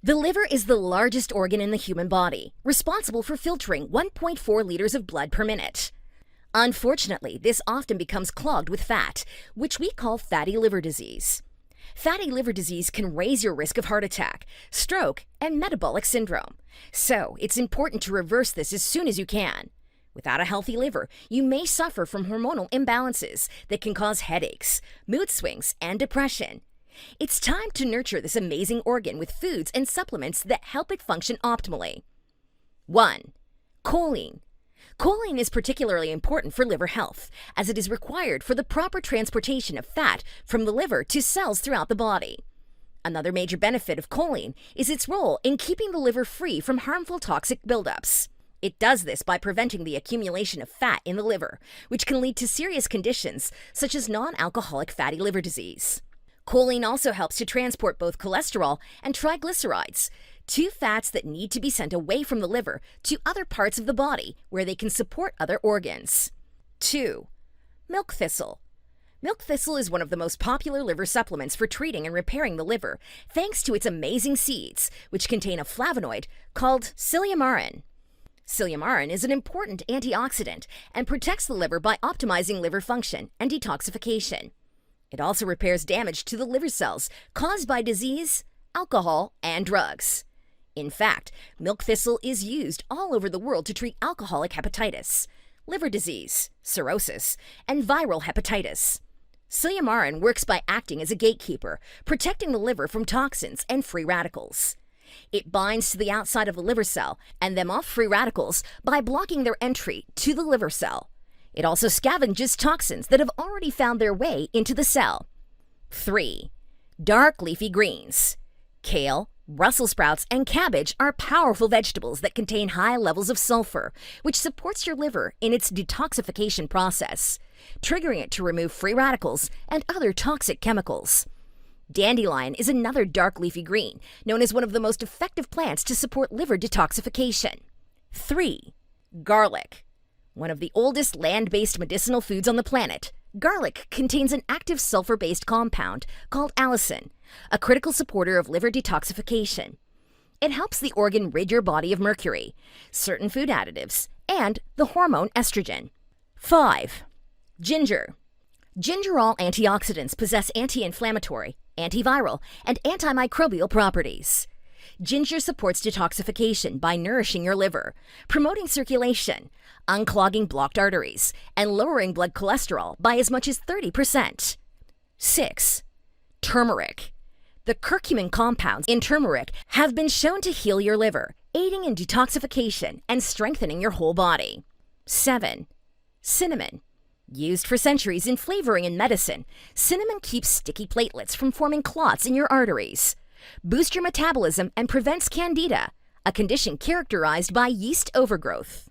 The liver is the largest organ in the human body, responsible for filtering 1.4 liters of blood per minute. Unfortunately, this often becomes clogged with fat, which we call fatty liver disease. Fatty liver disease can raise your risk of heart attack, stroke, and metabolic syndrome. So, it's important to reverse this as soon as you can. Without a healthy liver, you may suffer from hormonal imbalances that can cause headaches, mood swings, and depression. It's time to nurture this amazing organ with foods and supplements that help it function optimally. 1. Choline. Choline is particularly important for liver health, as it is required for the proper transportation of fat from the liver to cells throughout the body. Another major benefit of choline is its role in keeping the liver free from harmful toxic buildups. It does this by preventing the accumulation of fat in the liver, which can lead to serious conditions such as non-alcoholic fatty liver disease. Choline also helps to transport both cholesterol and triglycerides, two fats that need to be sent away from the liver to other parts of the body where they can support other organs. 2. Milk thistle. Milk thistle is one of the most popular liver supplements for treating and repairing the liver, thanks to its amazing seeds, which contain a flavonoid called silymarin. Silymarin is an important antioxidant and protects the liver by optimizing liver function and detoxification. It also repairs damage to the liver cells caused by disease, alcohol, and drugs. In fact, milk thistle is used all over the world to treat alcoholic hepatitis, liver disease, cirrhosis, and viral hepatitis. Silymarin works by acting as a gatekeeper, protecting the liver from toxins and free radicals. It binds to the outside of the liver cell and them off free radicals by blocking their entry to the liver cell. It also scavenges toxins that have already found their way into the cell. 3. Dark leafy greens. Kale, Brussels sprouts, and cabbage are powerful vegetables that contain high levels of sulfur, which supports your liver in its detoxification process, triggering it to remove free radicals and other toxic chemicals. Dandelion is another dark leafy green, known as one of the most effective plants to support liver detoxification. 3. Garlic. One of the oldest land-based medicinal foods on the planet, garlic contains an active sulfur-based compound called allicin, a critical supporter of liver detoxification. It helps the organ rid your body of mercury, certain food additives, and the hormone estrogen. 5. Ginger. Gingerol antioxidants possess anti-inflammatory, antiviral, and antimicrobial properties. Ginger supports detoxification by nourishing your liver, promoting circulation, unclogging blocked arteries, and lowering blood cholesterol by as much as 30%. 6. Turmeric. The curcumin compounds in turmeric have been shown to heal your liver, aiding in detoxification and strengthening your whole body. 7. Cinnamon. Used for centuries in flavoring and medicine, cinnamon keeps sticky platelets from forming clots in your arteries, boosts your metabolism, and prevents candida, a condition characterized by yeast overgrowth.